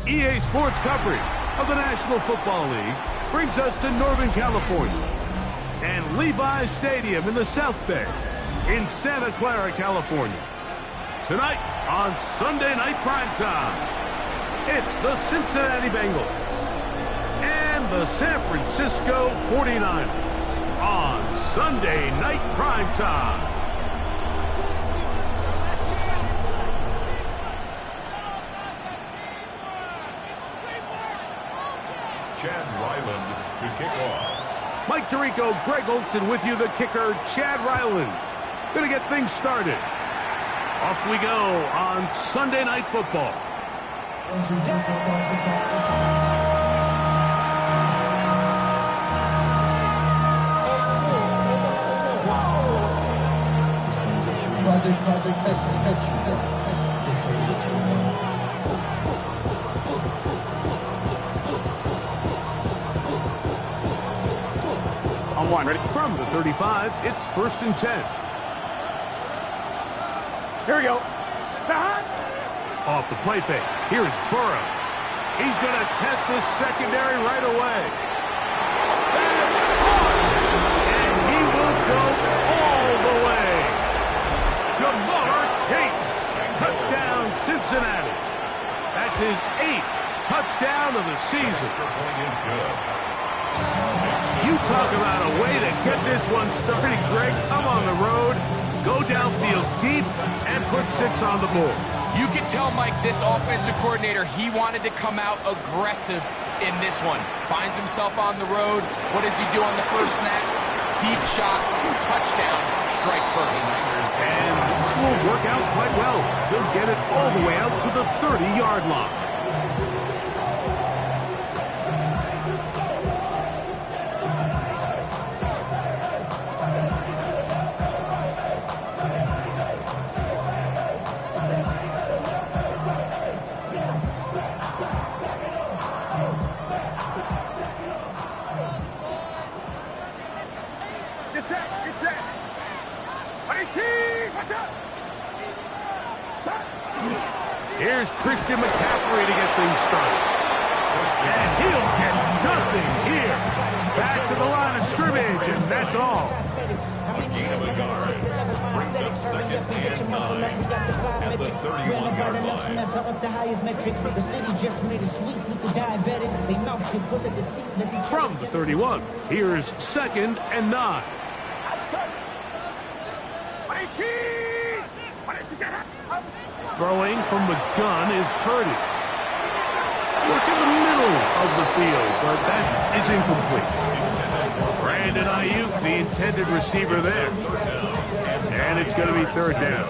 EA Sports coverage of the National Football League brings us to Northern California and Levi's Stadium in the South Bay in Santa Clara, California. Tonight on Sunday Night Primetime, it's the Cincinnati Bengals and the San Francisco 49ers on Sunday Night Primetime. Chad Ryland to kick off. Mike Tirico, Greg Olson with you, the kicker, Chad Ryland. Gonna get things started. Off we go on Sunday Night Football. On one, ready? From the 35, it's 1st and 10. Here we go. Off the play fake. Here's Burrow. He's going to test the secondary right away. And he will go all the way. Ja'Marr Chase. Touchdown, Cincinnati. That's his 8th touchdown of the season. You talk about a way to get this one started, Greg. Come on the road, go downfield deep, and put 6 on the board. You can tell, Mike, this offensive coordinator, he wanted to come out aggressive in this one. Finds himself on the road. What does he do on the first snap? Deep shot, touchdown, strike first. And this will work out quite well. They'll get it all the way out to the 30-yard line. Here's Christian McCaffrey to get things started. And he'll get nothing here. Back to the line of scrimmage, and that's all. Gain of a yard. Brings up 2nd and 9 at the 31-yard line. From the 31, here's 2nd and 9. Throwing from the gun is Purdy. Work in the middle of the field, but that is incomplete. Brandon Ayuk, the intended receiver there. And it's going to be third down.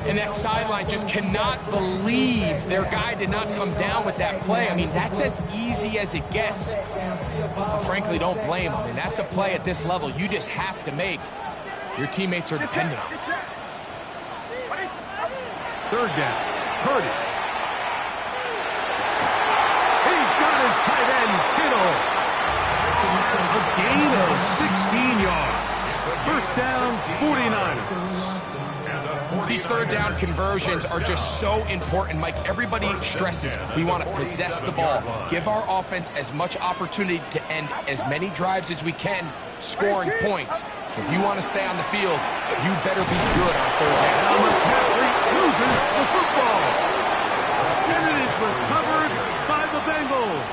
And that sideline just cannot believe their guy did not come down with that play. I mean, that's as easy as it gets. But frankly, don't blame him. I mean, that's a play at this level you just have to make. Your teammates are dependent on it. Third down. Purdy. He's got his tight end, Kittle. A gain of 16 yards. First down, 49ers. These third down conversions are just so important, Mike. Everybody stresses we want to possess the ball, give our offense as much opportunity to end as many drives as we can, scoring points. So if you want to stay on the field, you better be good on third down. Now McCaffrey loses the football. And it is recovered by the Bengals.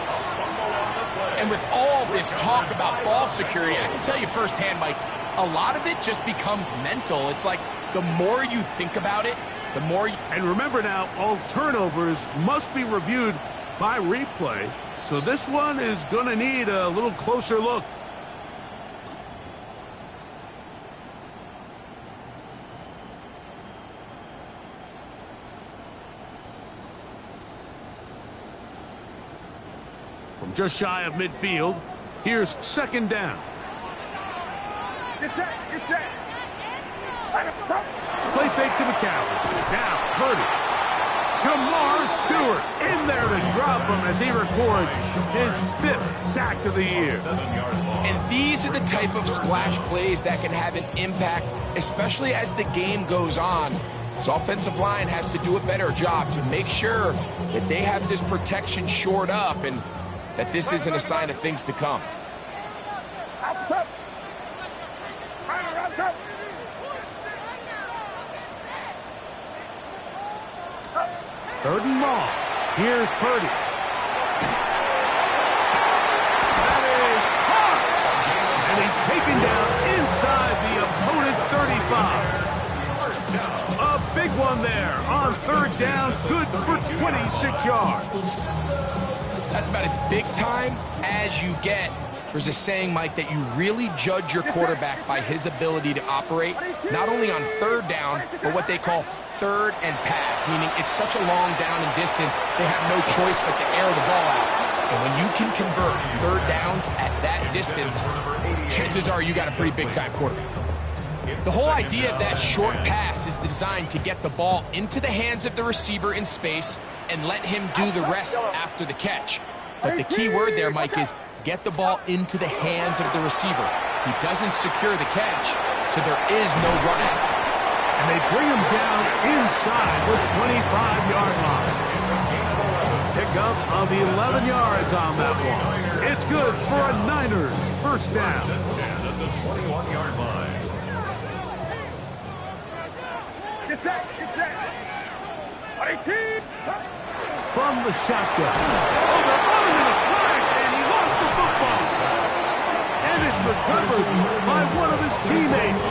And with all this talk about ball security, I can tell you firsthand, Mike, a lot of it just becomes mental. It's like the more you think about it, the more... And remember now, all turnovers must be reviewed by replay. So this one is going to need a little closer look. From just shy of midfield, here's second down. Play fake to McCaffrey. Now, Purdy. Shamar Stewart in there to drop him as he records his 5th sack of the year. And these are the type of splash plays that can have an impact, especially as the game goes on. So offensive line has to do a better job to make sure that they have this protection shored up and that this isn't a sign of things to come. Third and long. Here's Purdy. That is caught. And he's taken down inside the opponent's 35. A big one there on third down. Good for 26 yards. That's about as big time as you get. There's a saying, Mike, that you really judge your quarterback by his ability to operate, not only on third down, but what they call third and pass, meaning it's such a long down and distance, they have no choice but to air the ball out. And when you can convert third downs at that distance, chances are you got a pretty big-time quarterback. The whole idea of that short pass is designed to get the ball into the hands of the receiver in space and let him do the rest after the catch. But the key word there, Mike, is get the ball into the hands of the receiver. He doesn't secure the catch, so there is no run after. And they bring him down inside the 25-yard line. Pick up of 11 yards on that one. It's good for a Niners first down. 10 at the 21-yard line. Get set. From the shotgun. Oh, they're running in a flash, and he lost the football. And it's recovered by one of his teammates.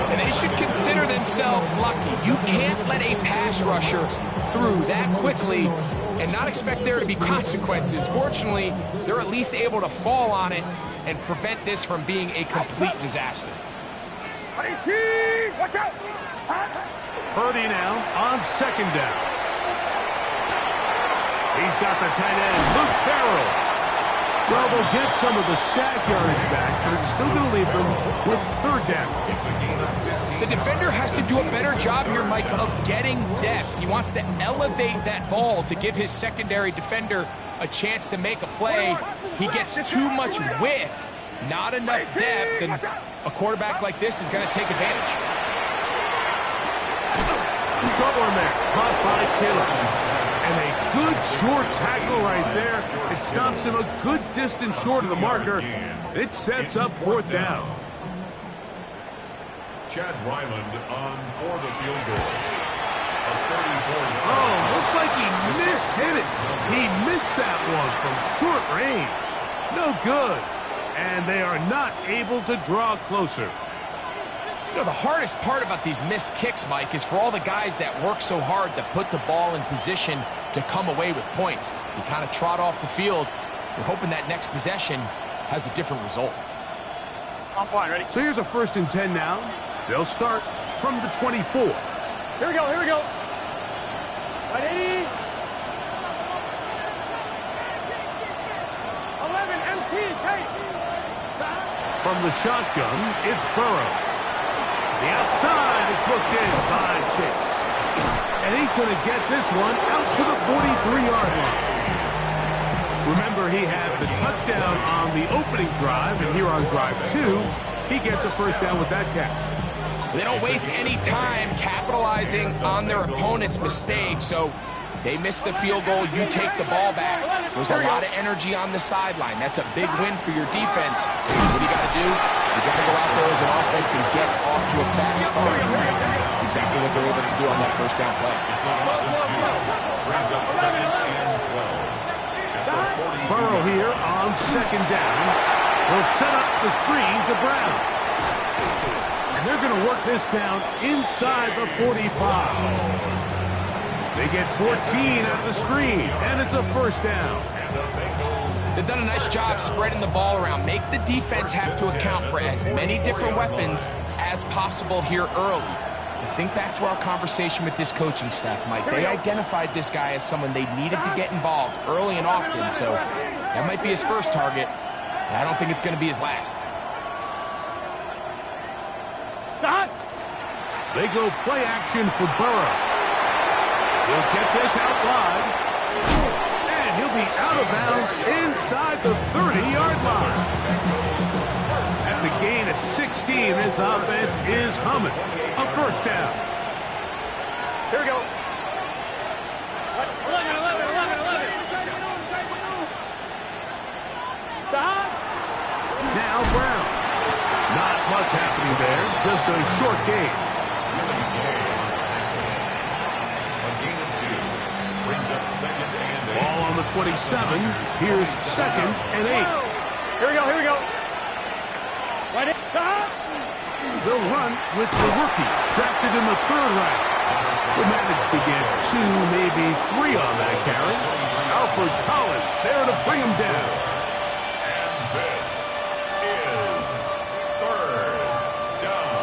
And they should consider themselves lucky. You can't let a pass rusher through that quickly and not expect there to be consequences. Fortunately, they're at least able to fall on it and prevent this from being a complete disaster. Watch out! Purdy now on second down. He's got the tight end, Luke Farrell. Well, they'll get some of the sack yardage back, but it's still going to leave them with third down. The defender has to do a better job here, Mike, of getting depth. He wants to elevate that ball to give his secondary defender a chance to make a play. He gets too much width, not enough depth, and a quarterback like this is going to take advantage. Trouble in there, caught by Kittle. And a good short tackle right there. It stops him a good distance short of the marker. It sets up fourth down. Chad Ryland on for the field goal. A 34-yard. Oh, looked like he mishit it. He missed that one from short range. No good. And they are not able to draw closer. You know, the hardest part about these missed kicks, Mike, is for all the guys that work so hard to put the ball in position to come away with points. You kind of trot off the field. You're hoping that next possession has a different result. On point, ready? So here's a 1st and 10 now. They'll start from the 24. Here we go, here we go. 180. 11, MT, take. From the shotgun, it's Burrow. The outside, it's looked in by Chase. And he's going to get this one out to the 43-yard line. Remember, he had the touchdown on the opening drive, and here on drive 2, he gets a 1st down with that catch. They don't waste any time capitalizing on their opponent's mistake, so they miss the field goal, you take the ball back. There's a lot of energy on the sideline. That's a big win for your defense. What do you got to do? You got to go out there as an offense and get off to a fast start. That's exactly what they're able to do on that 1st down play. It's a loss of 2. Brings up 2nd and 12. At the 42. Burrow here on 2nd down. He'll set up the screen to Brown. And they're going to work this down inside the 45. They get 14 out of the screen, and it's a 1st down. They've done a nice job spreading the ball around. Make the defense have to account for as many different weapons as possible here early. And think back to our conversation with this coaching staff, Mike. They identified this guy as someone they needed to get involved early and often, so that might be his first target. I don't think it's going to be his last. Stop. They go play action for Burrow. He'll get this out wide. And he'll be out of bounds inside the 30-yard line. That's a gain of 16. This offense is humming. A 1st down. Here we go. 11, 11, 11, 11. Stop. Now Brown. Not much happening there. Just a short gain. A gain of 2. Brings up 2nd and 8. Ball on the 27. Here's 2nd and 8. Here we go, here we go. Ready? Stop. They'll run with the rookie, drafted in the 3rd round. Will manage to get 2, maybe 3 on that carry. Alfred Collins there to bring him down. And this is 3rd down.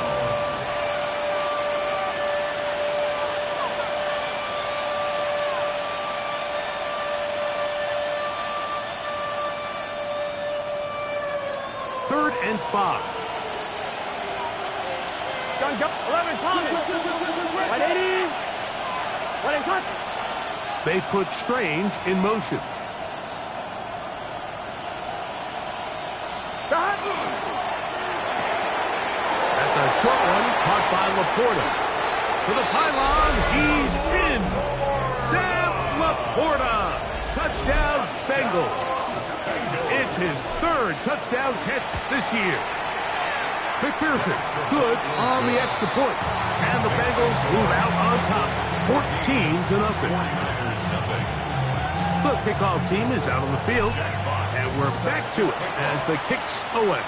Third and 5. Gun, go. 11, Thomas. 180. 180. They put Strange in motion. Stop. That's a short one caught by Laporta. To the pylon, he's in. Sam Laporta. Touchdown Bengals. It's his 3rd touchdown catch this year. McPherson's good on the extra point. And the Bengals move out on top, 14-0. The kickoff team is out on the field, and we're back to it as the kick's away.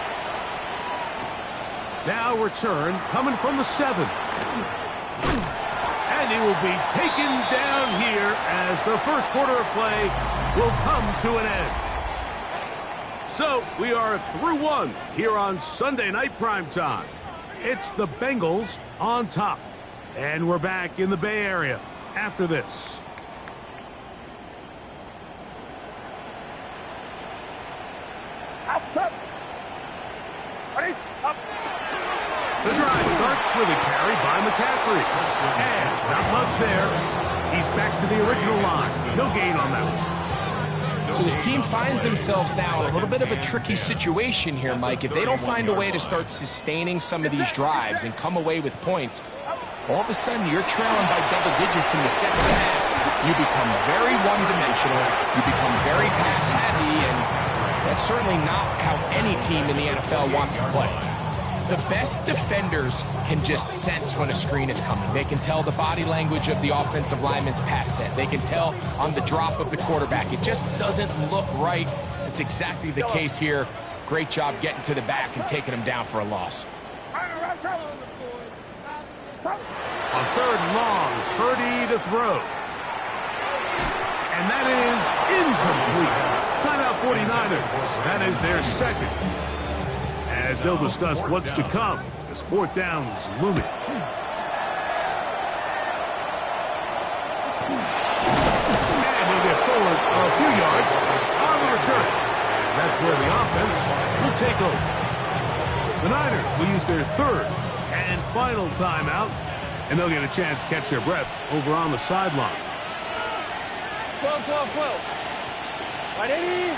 Now return coming from the 7. And he will be taken down here as the 1st quarter of play will come to an end. So we are through 1 here on Sunday Night Primetime. It's the Bengals on top. And we're back in the Bay Area after this. Up. Ready? Up. The drive starts with a carry by McCaffrey. And not much there. He's back to the original line. No gain on that one. So this team finds themselves now in a little bit of a tricky situation here, Mike. If they don't find a way to start sustaining some of these drives and come away with points, all of a sudden you're trailing by double digits in the 2nd half. You become very one-dimensional. You become very pass-heavy, and that's certainly not how any team in the NFL wants to play. The best defenders can just sense when a screen is coming. They can tell the body language of the offensive lineman's pass set. They can tell on the drop of the quarterback. It just doesn't look right. It's exactly the case here. Great job getting to the back and taking him down for a loss. On 3rd and long, Purdy to throw. And that is incomplete. Timeout 49ers. That is their second. As they'll discuss what's to come as fourth down is looming. And they'll get forward a few yards on the return. And that's where the offense will take over. The Niners will use their third and final timeout, and they'll get a chance to catch their breath over on the sideline. 12, 12, 12. Ready?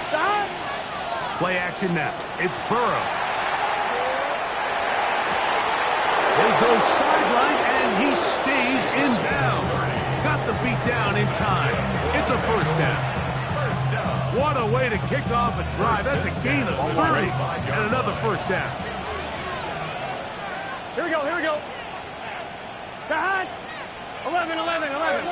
Stop. Play action now. It's Burrow. They go sideline, and he stays in bounds. Got the feet down in time. It's a first down. What a way to kick off a drive. That's a gain of 30 and another first down. Here we go, here we go. Side. 11, 11, 11.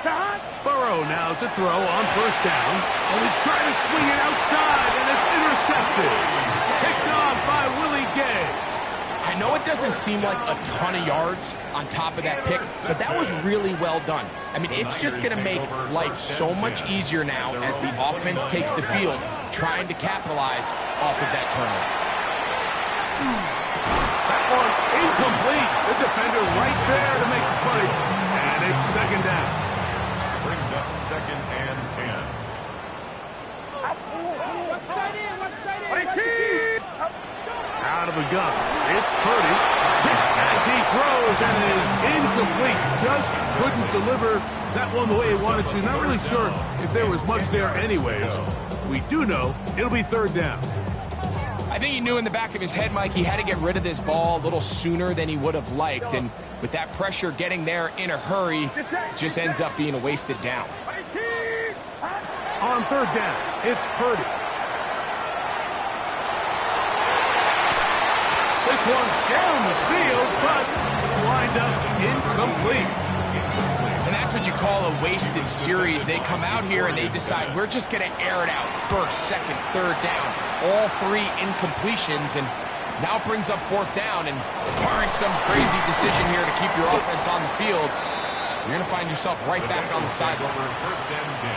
Side. Burrow now to throw on first down. And we try to swing it outside, and it's intercepted. Picked off by Willie Gay. I know it doesn't seem like a ton of yards on top of that pick, but that was really well done. I mean, it's just going to make life so much easier now as the offense takes the field, trying to capitalize off of that turnover. That one incomplete. The defender right there to make the play. And it's second down. Brings up second and 10. Out of the gun. It's Purdy. Hits as he throws, and it is incomplete. Just couldn't deliver that one the way he wanted to. Not really sure if there was much there anyways. We do know it'll be third down. I think he knew in the back of his head, Mike, he had to get rid of this ball a little sooner than he would have liked. And with that pressure getting there in a hurry, it just ends up being a wasted down. On third down, it's Purdy. This one down the field, but lined up incomplete. And that's what you call a wasted series. They come out here and they decide, we're just going to air it out. First, second, third down. All three incompletions, and now brings up fourth down. And barring some crazy decision here to keep your offense on the field, you're going to find yourself right back on the sideline. First and 10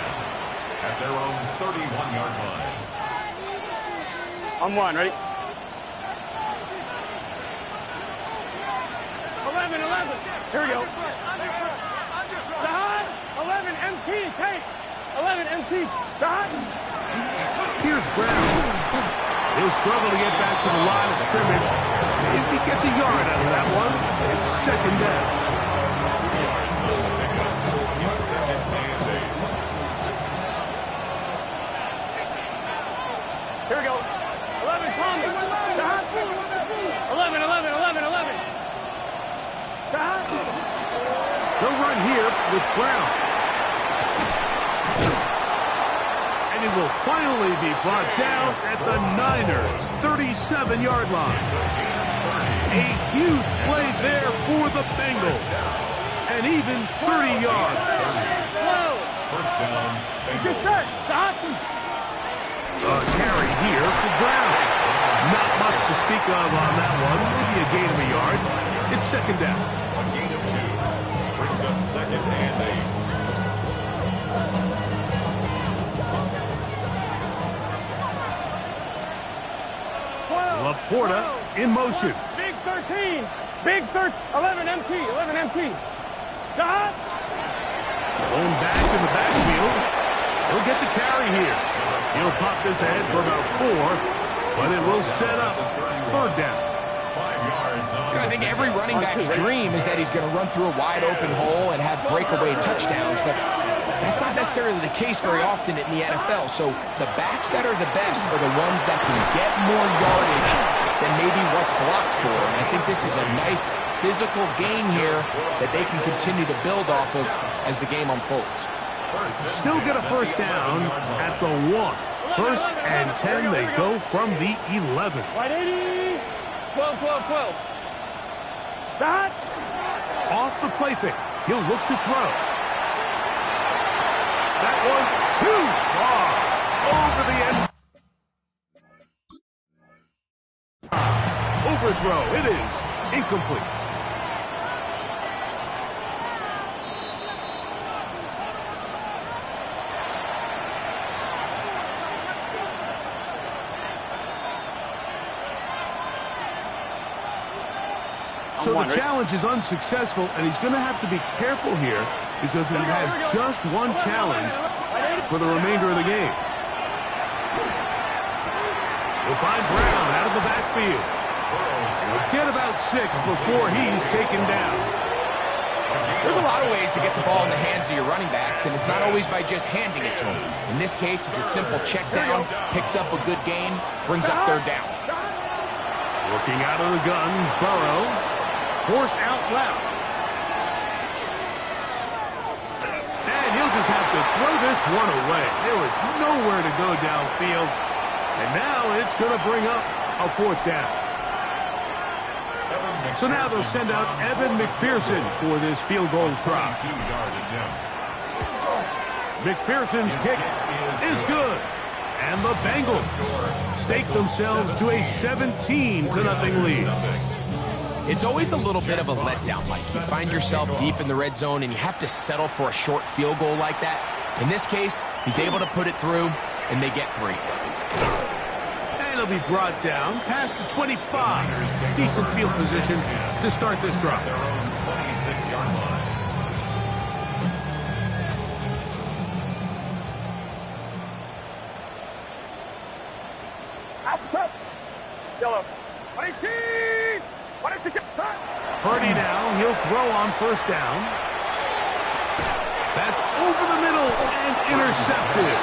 at their own 31-yard line. On one, ready? 11, 11. Here we go. Side. 11, MT, take. 11, MT, side. Here's Brown. He'll struggle to get back to the line of scrimmage. If he gets a yard out of that one, it's second down. 2 yards on the pickup. It's second and 8. Here we go. 11, Thomas. Side. 11, 11, 11, 11. Side. They'll run here with Brown. And he will finally be brought down at the Niners' 37-yard line. A huge play there for the Bengals. And even 30 yards. First down. Good set. Stop. A carry here for Brown. Not much to speak of on that one. Maybe a gain of a yard. It's second down. A gain of 2. Brings up second and 8. Laporta in motion. Big 13. Big 13. 11 MT. 11 MT. Stop. Going back in the backfield. He'll get the carry here. He'll pop this ahead for about 4, but it will set up third down. 5 yards on. I think every running back's dream is that he's going to run through a wide open hole and have breakaway touchdowns, but that's not necessarily the case very often in the NFL. So the backs that are the best are the ones that can get more yardage than maybe what's blocked for. And I think this is a nice physical gain here that they can continue to build off of as the game unfolds. Still get a first down at the 1. First and 10, they go from the 11. White 80. 12, 12, 12. Stop. Off the play fake. He'll look to throw. That one too far. Over the end. Overthrow. It is incomplete. So the challenge is unsuccessful, and he's going to have to be careful here because he has just one challenge for the remainder of the game. He'll find Brown out of the backfield. He'll get about 6 before he's taken down. There's a lot of ways to get the ball in the hands of your running backs, and it's not always by just handing it to them. In this case, it's a simple check down, picks up a good gain, brings up third down. Looking out of the gun, Burrow. Forced out left. And he'll just have to throw this one away. There was nowhere to go downfield. And now it's going to bring up a 4th down. So now they'll send out Evan McPherson for this field goal try. McPherson's kick is good. And the Bengals stake themselves to a 17-0 lead. It's always a little bit of a letdown, Mike. You find yourself deep in the red zone and you have to settle for a short field goal like that. In this case, he's able to put it through, and they get 3. And he'll be brought down past the 25. Decent field position to start this drive. 26-yard line. Outside. Yellow. 22. Purdy now, he'll throw on 1st down. That's over the middle and intercepted.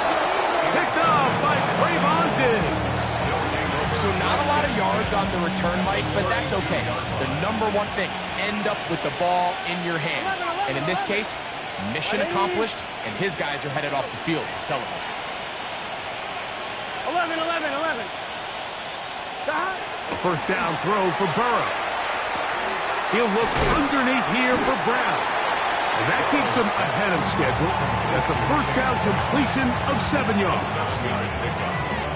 Picked up by Trayvon Diggs. So not a lot of yards on the return, Mike, but that's okay. The number one thing, end up with the ball in your hands. And in this case, mission accomplished, and his guys are headed off the field to celebrate. 11. 1st down throw for Burrow. He'll look underneath here for Brown. And that keeps him ahead of schedule. That's a 1st down completion of 7 yards.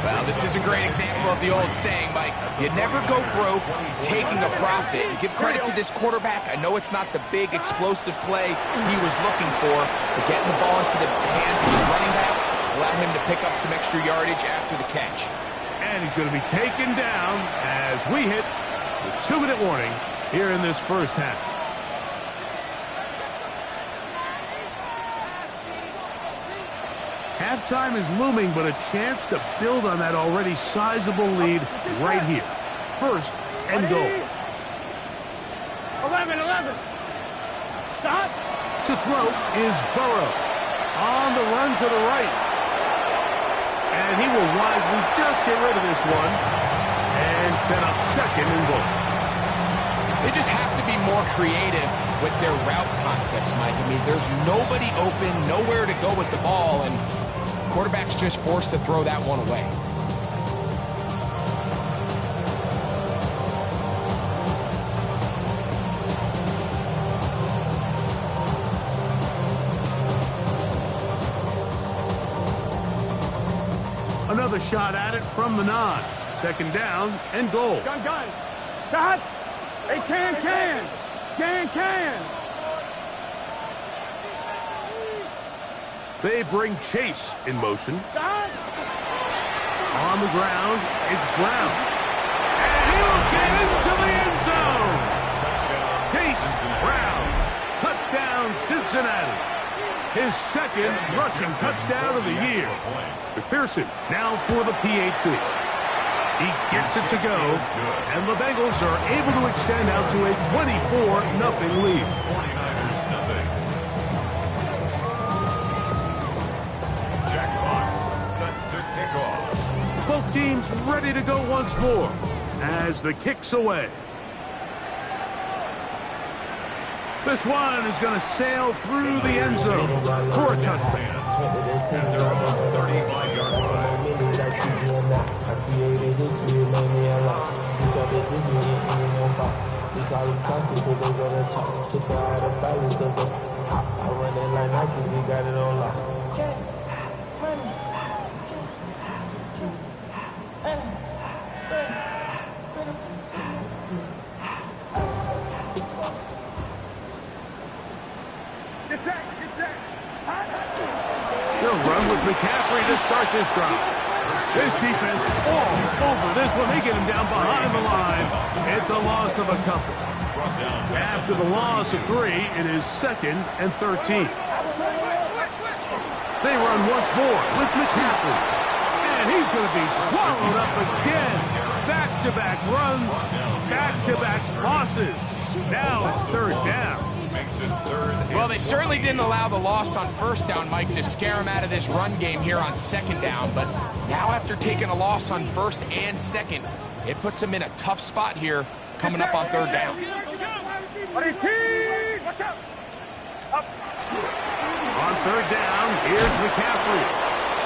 Well, this is a great example of the old saying, Mike. You never go broke taking a profit. And give credit to this quarterback. I know it's not the big explosive play he was looking for, but getting the ball into the hands of his running back allowed him to pick up some extra yardage after the catch. And he's going to be taken down as we hit the 2-minute warning here in this 1st half. Halftime is looming, but a chance to build on that already sizable lead right here. 1st and goal. 11. Stop. To throw is Burrow. On the run to the right. And he will wisely just get rid of this one and set up 2nd and goal. They just have to be more creative with their route concepts, Mike. I mean, there's nobody open, nowhere to go with the ball, and quarterback's just forced to throw that one away. Another shot at it from the 9. 2nd down and goal. Gun. Stop. Hey, can. They bring Chase in motion. Stop. On the ground, it's Brown. And he'll get into the end zone. Chase Brown. Touchdown, Cincinnati. His 2nd rushing touchdown of the year. McPherson now for the PAT. He gets it to go, and the Bengals are able to extend out to a 24-0 lead. 49ers nothing. Jack Fox set to kick off. Both teams ready to go once more as the kick's away. This one is going to sail through the end zone for a touchdown. And they're on the 35-yard line. Get set. They'll run with McCaffrey to start this drive. This defense all over this one. They get him down behind the line. It's a loss of a couple. After the loss of 3, it is 2nd and 13. They run once more with McCaffrey. And he's going to be swallowed up again. Back-to-back runs, back-to-back losses. Now it's 3rd down. Well, they certainly didn't allow the loss on 1st down, Mike, to scare him out of this run game here on 2nd down. But now after taking a loss on 1st and 2nd, it puts him in a tough spot here coming up on 3rd down. On 3rd down, here's McCaffrey.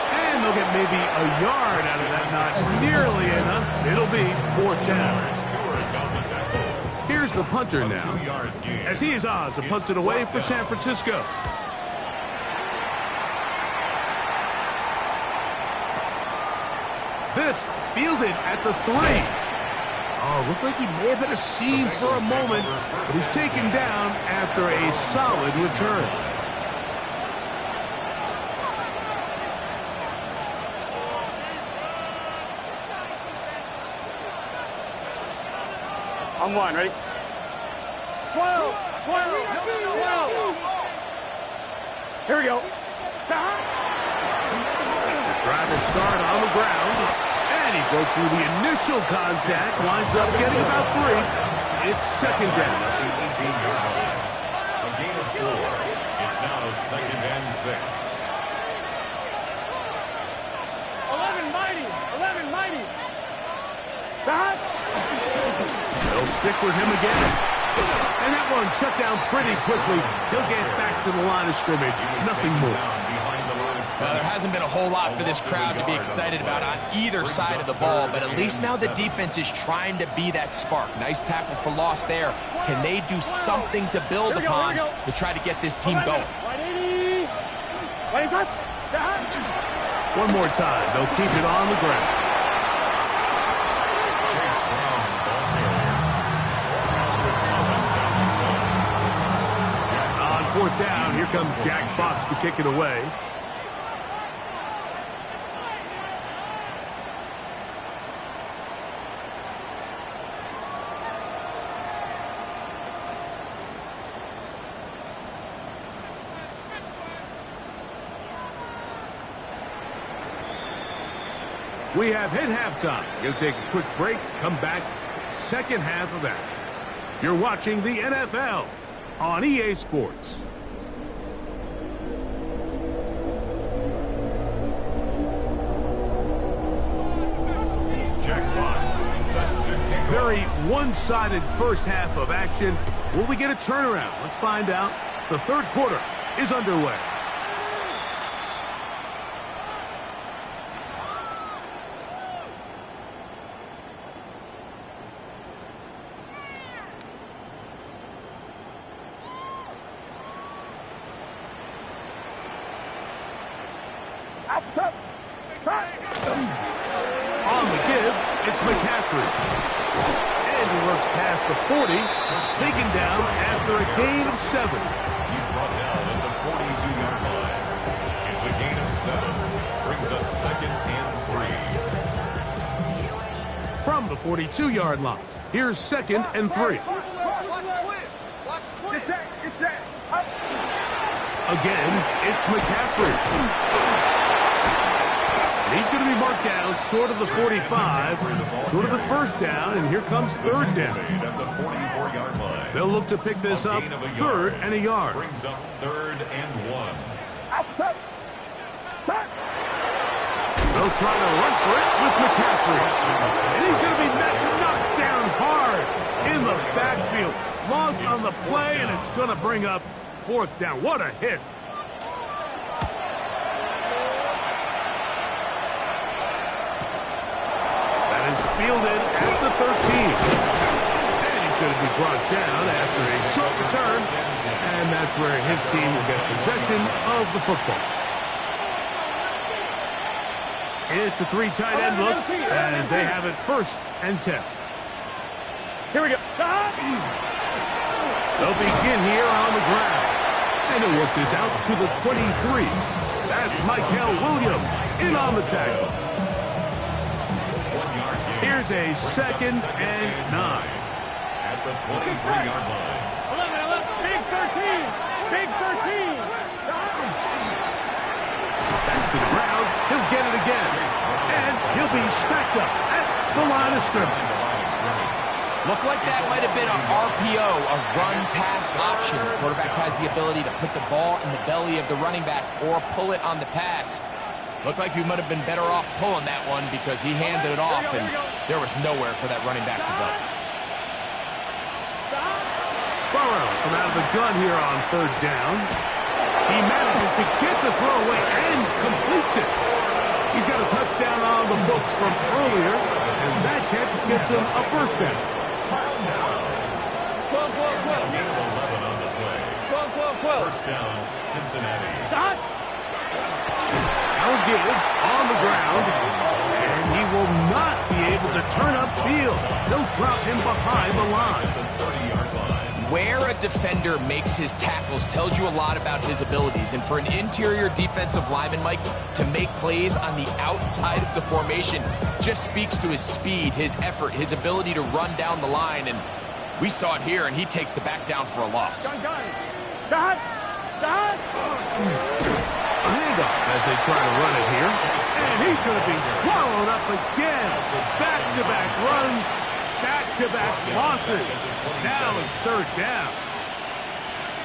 And they'll get maybe a yard out of that. Not nearly enough. It'll be 4th down. Here's the punter now, as he is odds to punt it away for San Francisco. This fielded at the 3. Oh, looked like he may have hit a seam for a moment, but he's taken down after a solid return. On 1, ready? 12, 12, 12. Here we go. Drive and start on the ground. And he broke through the initial contact. Winds up getting about 3. It's 2nd down. A gain of 4. It's now 2nd and 6. 11 mighty. 11 mighty. They'll stick with him again. And that one shut down pretty quickly. He'll get back to the line of scrimmage. Nothing more. There hasn't been a whole lot for this crowd to be excited about on either side of the ball, but at least now the defense is trying to be that spark. Nice tackle for loss there. Can they do something to build upon to try to get this team going? One more time. They'll keep it on the ground. On 4th down, here comes Jack Fox to kick it away. We have hit halftime. Going to take a quick break, come back, 2nd half of action. You're watching the NFL on EA Sports. Jack Fox set to kick off. Very one-sided 1st half of action. Will we get a turnaround? Let's find out. The 3rd quarter is underway. On the give, it's McCaffrey. And he works past the 40, taken down after a gain of 7. He's brought down at the 42-yard line. It's a gain of 7. Brings up 2nd and 3. From the 42-yard line, here's 2nd and 3. Again, it's McCaffrey. And he's going to be marked down short of the 45, short of the 1st down, and here comes 3rd down. At the 44-yard line. They'll look to pick this up 3rd and a yard. Brings up 3rd and 1. They'll try to run for it with McCaffrey. And he's going to be knocked down hard in the backfield. Loss on the play, and it's going to bring up 4th down. What a hit. Fielded at the 13. And he's going to be brought down after a short return. And that's where his team will get possession of the football. It's a 3 tight end look as they have it 1st and 10. Here we go. They'll begin here on the ground. And he'll work this out to the 23. That's Michael Williams in on the tackle. Here's a 2nd and 9. At the 23-yard line. 11, big 13, big 13. Back to the ground. He'll get it again. And he'll be stacked up at the line of scrimmage. Looked like that might have been a RPO, a run-pass option. The quarterback has the ability to put the ball in the belly of the running back or pull it on the pass. Looked like he might have been better off pulling that one because he handed it off, and there was nowhere for that running back to go. Burrows from out of the gun here on 3rd down. He manages to get the throw away and completes it. He's got a touchdown on the books from earlier, and that catch gets him a 1st down. 12. Gain of 11 on the play. 12. 1st down, Cincinnati. Dot. Now give on the ground, and he will not be able to turn upfield. They'll drop him behind the line. The 30-yard line. Where a defender makes his tackles tells you a lot about his abilities. And for an interior defensive lineman, Mike, to make plays on the outside of the formation just speaks to his speed, his effort, his ability to run down the line. And we saw it here, and he takes the back down for a loss. Dot. A handoff as they try to run it here. And he's going to be swallowed up again. Back-to-back runs, back-to-back losses. Now it's 3rd down.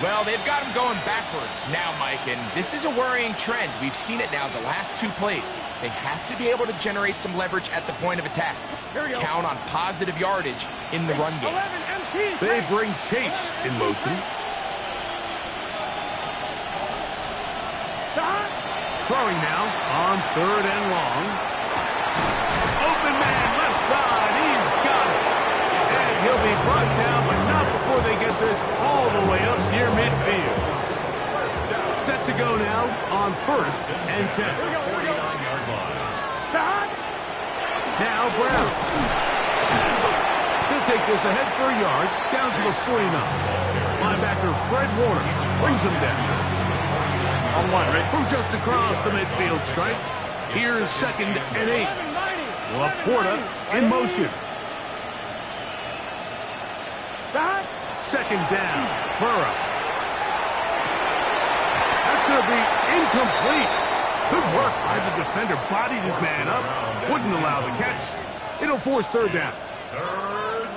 Well, they've got him going backwards now, Mike, and this is a worrying trend. We've seen it now the last 2 plays. They have to be able to generate some leverage at the point of attack. Count on positive yardage in the run game. 11, MT. They bring Chase in motion. Throwing now on 3rd and long. Open man, left side. He's got it. And he'll be brought down, but not before they get this all the way up near midfield. Set to go now on 1st and 10. 49-yard line. Now Brown. He'll take this ahead for a yard, down to the 49. Linebacker Fred Warner brings him down. On 1, right from just across the midfield stripe. Here's 2nd and 8. Laporta in motion. 2nd down. Burrow. That's going to be incomplete. Good work by the defender. Bodied his man up. Wouldn't allow the catch. It'll force 3rd down.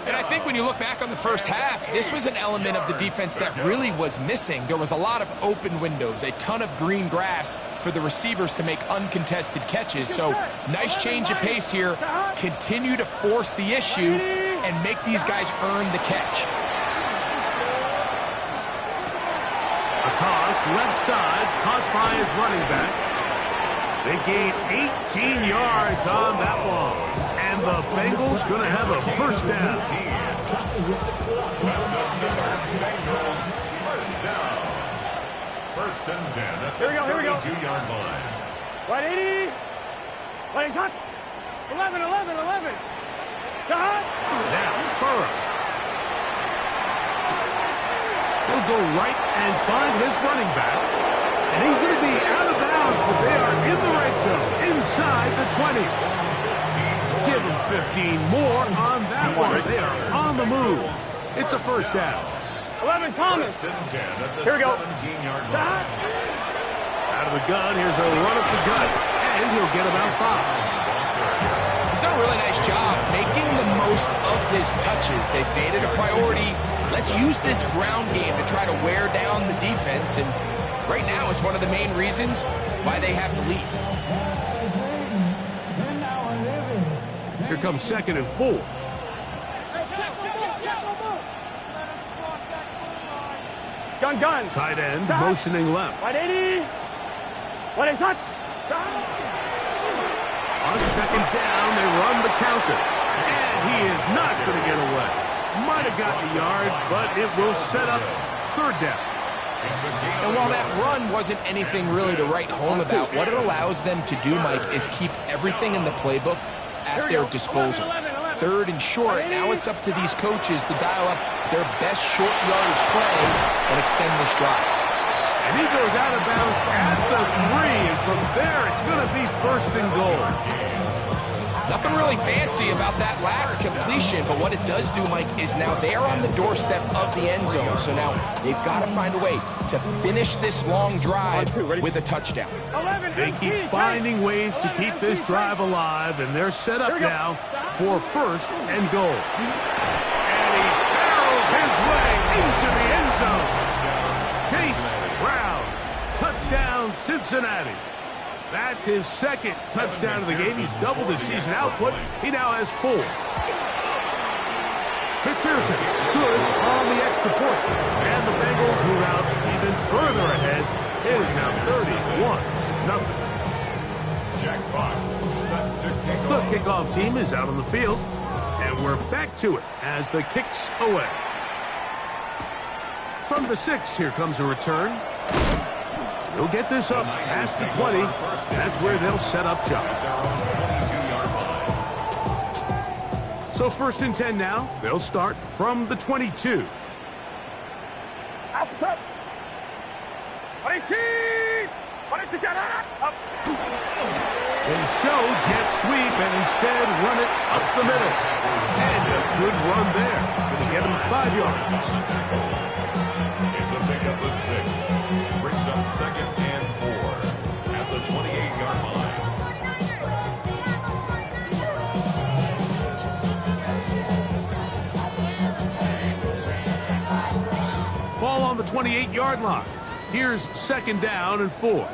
And I think when you look back on the first half, this was an element of the defense that really was missing. There was a lot of open windows, a ton of green grass for the receivers to make uncontested catches. So nice change of pace here. Continue to force the issue and make these guys earn the catch. A toss, left side, caught by his running back. They gain 18 yards on that one. And the Bengals going to have a 1st down. Bengals, 1st down. 1st and 10 at the 32-yard line. Right 80. Right hot. 11. Dot. Now, Burrow. He'll go right and find his running back. And he's going to be out of bounds, but they are in the red zone, inside the 20. Give them 15 more on that one. They are on the move. It's a 1st down. 11, Thomas. 1st and 10 at the Here we go. 17-yard line. Out of the gun, here's a run up the gut, and he'll get about 5. He's done a really nice job making the most of his touches. They've made it a priority. Let's use this ground game to try to wear down the defense, and right now it's one of the main reasons why they have the lead. Here comes 2nd and 4. Gun. Tight end motioning left. Right 80. What is hot? On 2nd down, they run the counter. And he is not going to get away. Might have got the yard, but it will set up 3rd down. And while that run wasn't anything really to write home about, what it allows them to do, Mike, is keep everything in the playbook at their disposal. 3rd and short, now it's up to these coaches to dial up their best short yardage play and extend this drive. And he goes out of bounds at the 3, and from there it's going to be 1st and goal. Nothing really fancy about that last completion, but what it does do, Mike, is now they're on the doorstep of the end zone. So now they've got to find a way to finish this long drive with a touchdown. They keep finding ways to keep this drive alive, and they're set up now for 1st and goal. And he barrels his way into the end zone. Chase Brown, touchdown Cincinnati. That's his 2nd touchdown of the game. He's doubled his season output. He now has 4. McPherson, good on the extra point. And the Bengals move out even further ahead. It is now 31-0. Jack Fox set to kick The off. kickoff team is out on the field. And we're back to it as the kick's away. From the 6, here comes a return. They'll get this up past the 20. That's where they'll set up shop. So 1st and 10 now. They'll start from the 22. They show jet sweep and instead run it up the middle. And a good run there. Going to get him 5 yards. It's a pickup of 6. Brings up 2nd and 4 at the 28-yard line. Ball on the 28-yard line. Here's 2nd down and 4.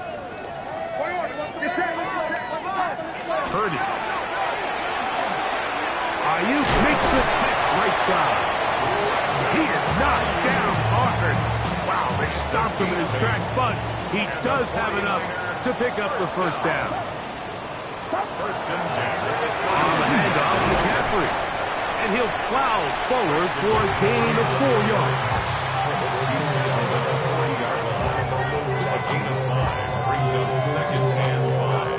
Purdy. Ayuk makes the catch right side. He is knocked down hard. Wow, they stopped him in his tracks, but he does have enough to pick up the 1st down. 1st and 10. On the handoff to McCaffrey. And he'll plow forward for a gain of 4 yards. A gain of 5 brings up 2nd and 5.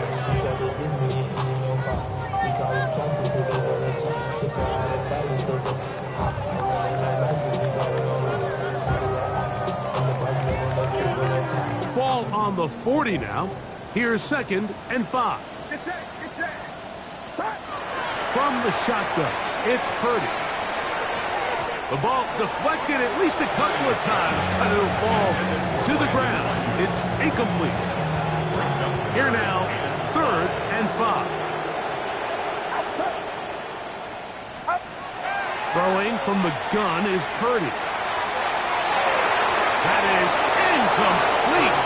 Ball on the 40 now. Here's 2nd and 5. From the shotgun, it's Purdy. The ball deflected at least a couple of times, and it'll fall to the ground. It's incomplete. Here now, 3rd and 5. Throwing from the gun is Purdy. That is incomplete.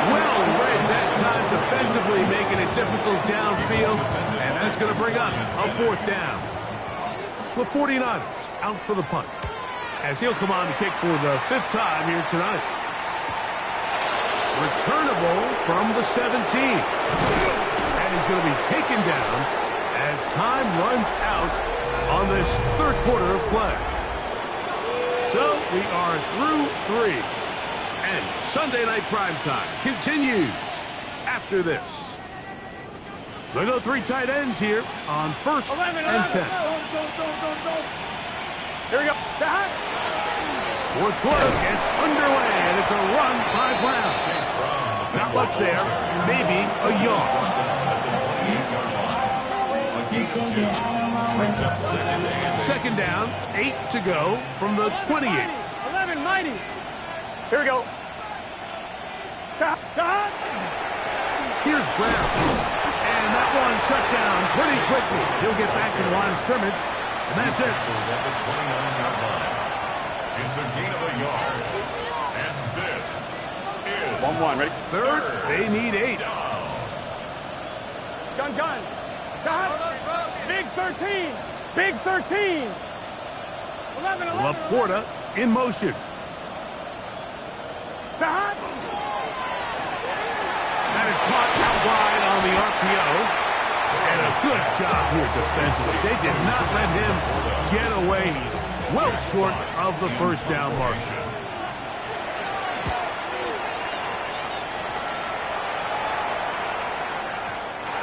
Well read that time defensively, making it difficult downfield, and that's going to bring up a 4th down. The 49ers out for the punt, as he'll come on to kick for the 5th time here tonight. Returnable from the 17. And he's going to be taken down as time runs out on this 3rd quarter of play. So we are through 3. And Sunday Night Primetime continues after this. They go 3 tight ends here on 1st and 10. Here we go. 4th quarter gets underway, and it's a run by Brown. Not much there, maybe a yard. Brings up 2nd down, 8 to go from the 28. 11, mighty. Here we go. Here's Brown. And that one shut down pretty quickly. He'll get back to the line of scrimmage, and that's it. At the 29-yard line. It's a gain of a yard. And this is 1-1, ready? 3rd, they need 8. Gun. Big 13. Big 13. 11. Laporta in motion. That is caught out wide on the RPO. And a good job here defensively. They did not let him get away. He's well short of the 1st down marker.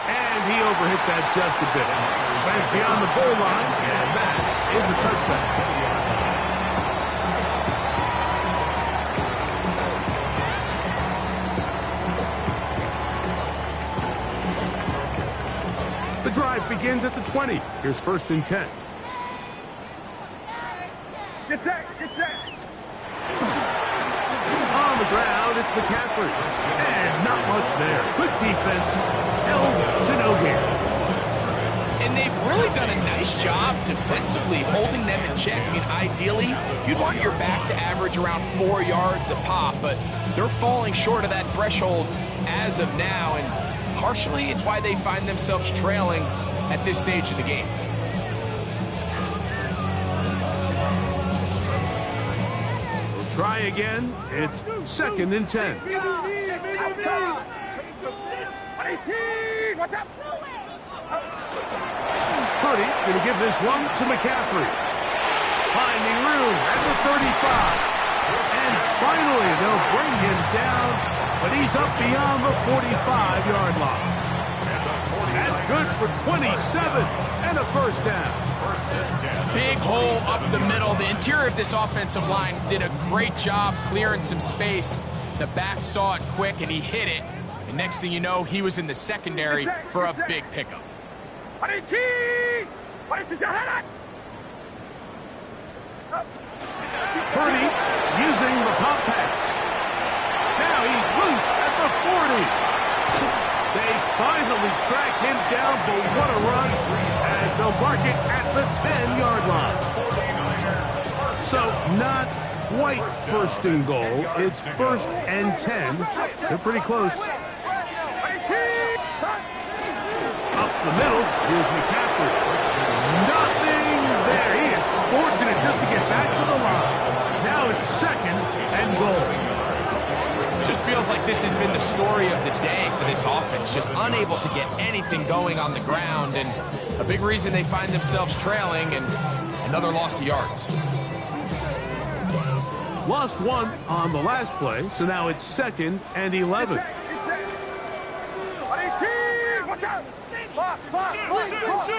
And he overhit that just a bit. Lands beyond the goal line, and that is a touchback. drive begins at the 20. Here's 1st and 10. Get set, get set. On the ground, it's McCaffrey. And not much there. Good defense. Held to no gain. And they've really done a nice job defensively holding them in check. I mean, ideally, you'd want your back to average around 4 yards a pop, but they're falling short of that threshold as of now, and partially it's why they find themselves trailing at this stage of the game. We'll try again. It's 2nd and 10. Outside. 18. What's up? Purdy going to give this one to McCaffrey. Finding room at the 35. And finally, they'll bring him down, but he's up beyond the 45-yard line. That's good for 27 and a 1st down. Big hole up the middle. The interior of this offensive line did a great job clearing some space. The back saw it quick, and he hit it. And next thing you know, he was in the secondary for a big pickup. Purdy using the pop pass. Now he's loose at the 40. They finally track him down, but what a run as they'll mark it at the 10-yard line. So not quite 1st and goal. It's 1st and 10. They're pretty close. Up the middle, here's McCaffrey. Nothing there. He is fortunate just to get back to the line. Now it's 2nd and goal. Just feels like this has been the story of the day for this offense. Just unable to get anything going on the ground, and a big reason they find themselves trailing, and another loss of yards. Lost 1 on the last play, so now it's 2nd and 11. Watch out! Box, box, box, box.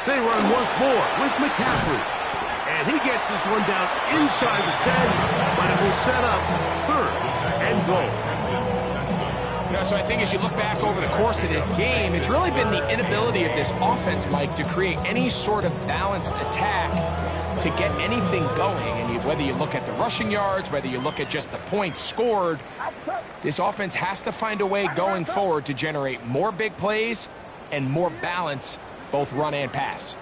They run once more with McCaffrey. And he gets this one down inside the 10, but it will set up 3rd and goal. So I think as you look back over the course of this game, it's really been the inability of this offense, Mike, to create any sort of balanced attack to get anything going. And whether you look at the rushing yards, whether you look at just the points scored, this offense has to find a way going forward to generate more big plays and more balance, both run and pass.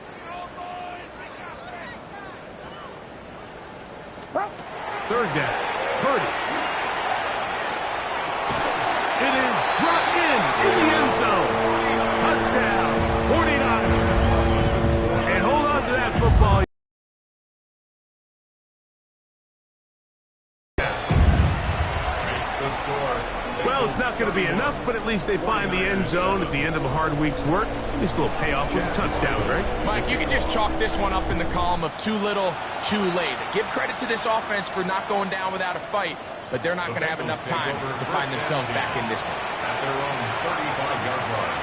Third down. Purdy. It is brought in the end zone. Touchdown, 49ers. And hold on to that football. Makes the score. Well, it's not going to be enough, but at least they find the end zone at the end of a hard week's work. At least it'll pay off with a touchdown, right? Mike, you can just chalk this one up in the column of too little, too late. Give credit to this offense for not going down without a fight, but they're not going to have enough time to find themselves back in this one. At their own 35-yard line.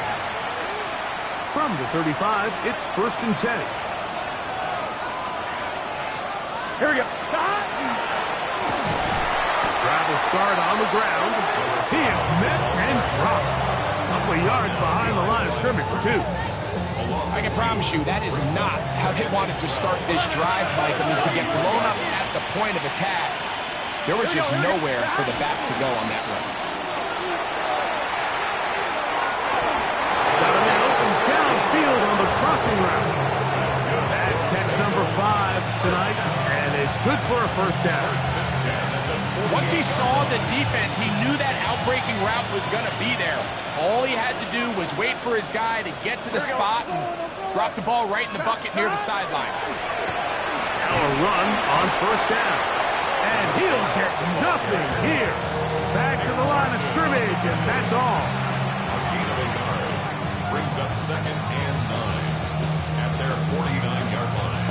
From the 35, it's 1st and 10. Here we go. Travel start on the ground. He is met and dropped. A couple of yards behind the line of scrimmage, too. I can promise you that is not how they wanted to start this drive, Mike. I mean, to get blown up at the point of attack, there was just nowhere for the back to go on that run. Got a man open downfield on the crossing route. That's catch number 5 tonight, and it's good for a 1st down. Once he saw the defense, he knew that outbreaking route was going to be there. All he had to do was wait for his guy to get to the spot and drop the ball right in the bucket near the sideline. Now a run on 1st down. And he'll get nothing here. Back to the line of scrimmage, and that's all. A gain of a yard. Brings up 2nd and 9 at their 49-yard line.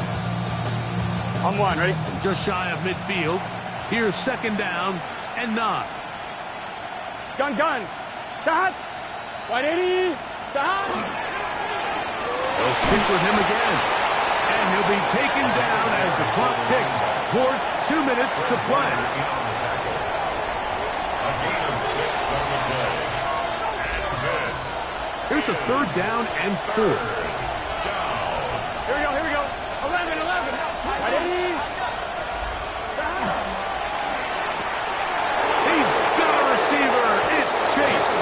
On one, ready? Just shy of midfield. Here's 2nd down and 9. Gun, gun. Stop. 180. Stop. They'll stick with him again. And he'll be taken down as the clock ticks towards 2 minutes to play. A gain of 6 on the play. And this. Here's a 3rd down and 4. Here we go. 11. Ready? He's got a receiver. It's Chase.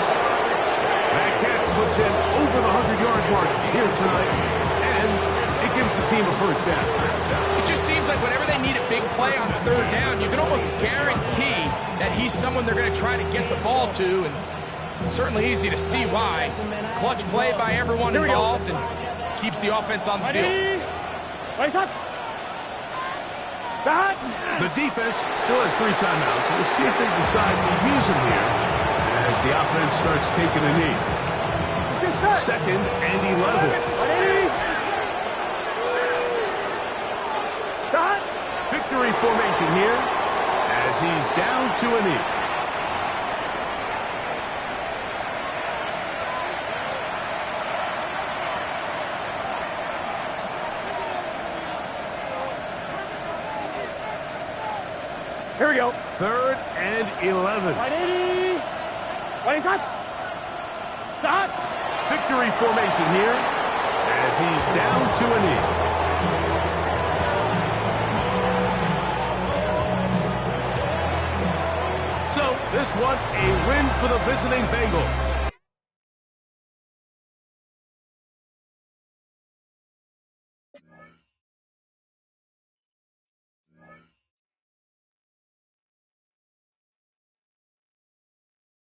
That catch puts him over the 100-yard mark here tonight, and it gives the team a 1st down. It just seems like whenever they need a big play on 3rd down, you can almost guarantee that he's someone they're going to try to get the ball to, and certainly easy to see why. Clutch play by everyone involved and keeps the offense on the field. Raise up. Back. The defense still has 3 timeouts. We'll see if they decide to use them here as the offense starts taking a knee. 2nd and 11. Ready? Start. Victory formation here as he's down to a knee. Here we go. 3rd and 11. Ready? Start. Start. Victory formation here as he's down to a knee. So this one, a win for the visiting Bengals.